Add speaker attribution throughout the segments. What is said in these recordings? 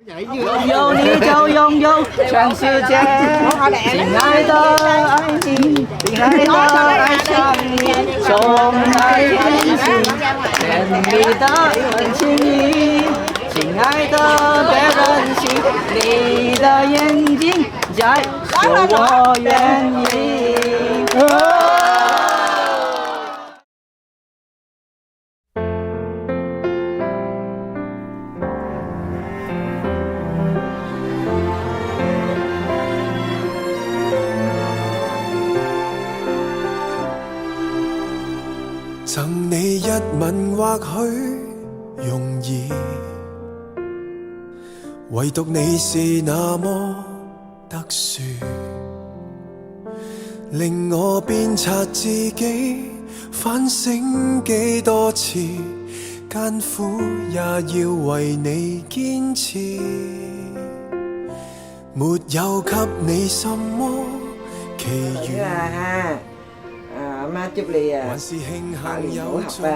Speaker 1: 有你就拥有全世界，亲爱的爱你，亲爱的爱上你，充满天性，甜蜜的很轻易，亲愛的別任性，你的眼睛在說我願意。
Speaker 2: 贈你一吻或許容易，唯獨你是那麼特殊，令我鞭策自己反省幾多次，艱苦也要為你堅持，沒有給你什麼奇遇。
Speaker 3: 阿媽祝你啊，
Speaker 2: 還是慶
Speaker 3: 下
Speaker 2: 幸有
Speaker 3: 年好合啊，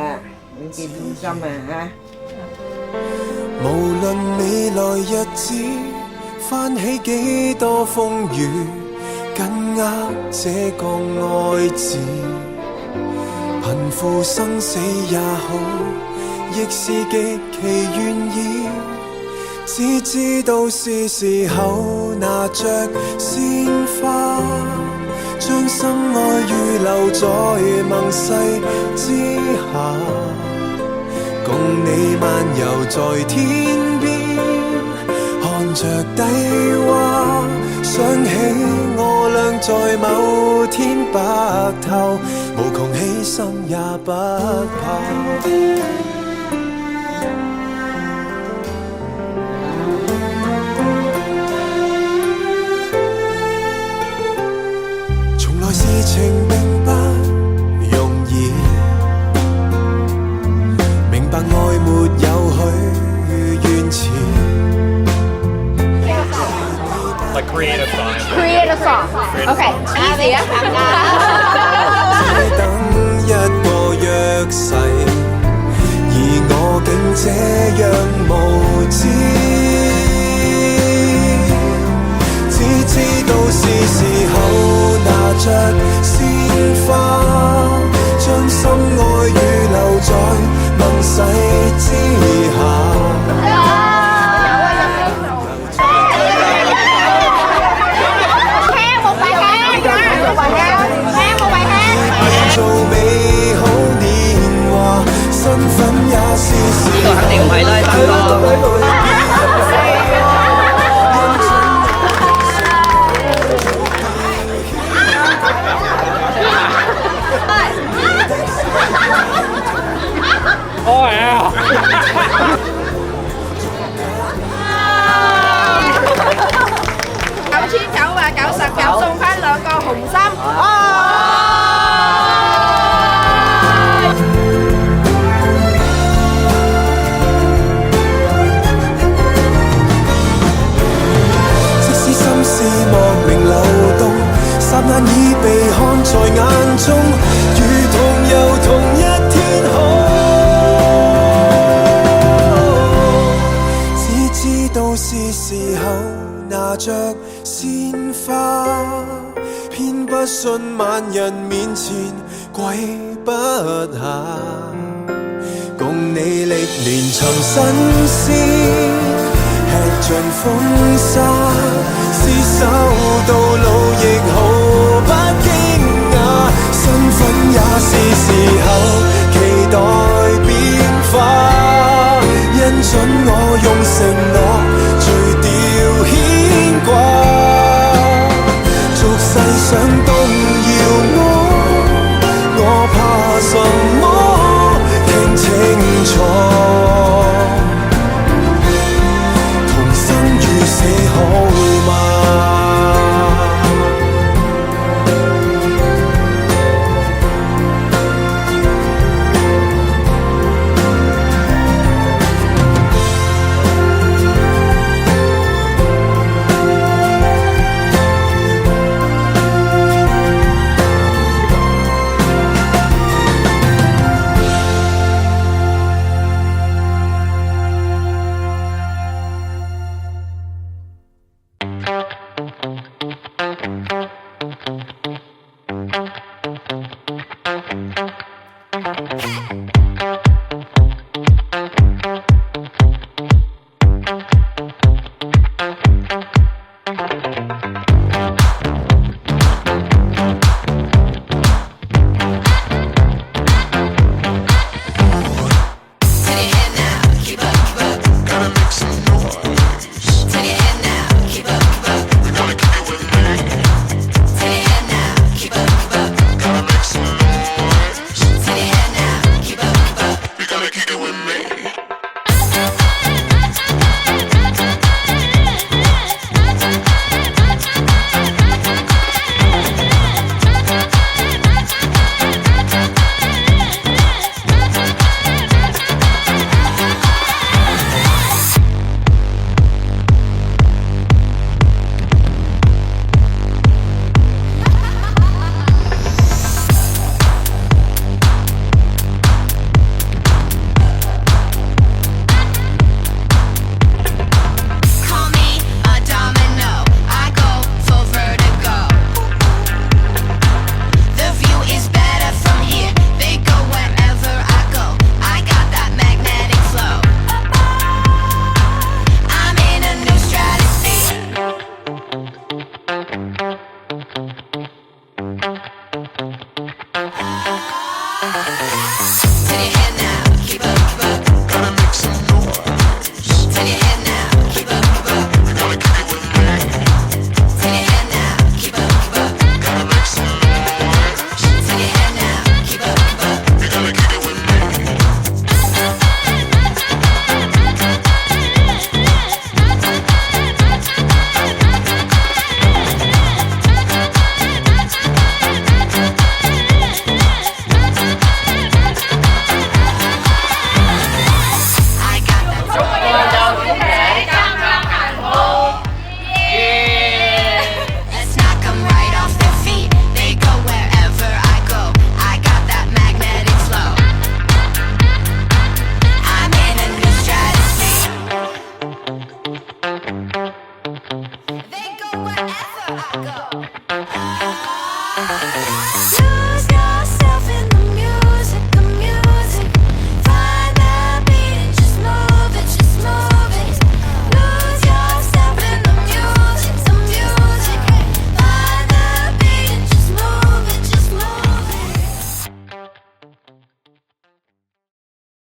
Speaker 3: 永結同心啊嚇！
Speaker 2: 無論未來日子翻起幾多風雨，緊握這個愛字，貧富生死也好，亦是極其願意。只知道是時候拿着鮮花，將心愛預留在盟誓之下，共你漫遊在天邊，看着低洼，想起我倆在某天白頭，無窮犧牲也不怕。事情並不容易，明白愛沒有去怨詞。
Speaker 4: Like create a song.
Speaker 5: Create a song. Okay, easy.
Speaker 2: 等一個約誓，而我竟這樣無知，只知道是時候拿着鮮花，將心愛預留在盟誓之下。做美好年華，身份也是時候。呢個肯定唔係啦，大哥。
Speaker 4: Oh yeah!
Speaker 5: 9,999送返2個紅心。
Speaker 2: 即使心事莫名流動，霎眼已被看在眼中，如同遊同一天空。都是時候拿着鮮花，偏不信萬人面前跪不下，共你歷練尋新鮮，吃盡風沙，廝守到老亦毫不驚訝，身份也是時候期待變化，因准我用承諾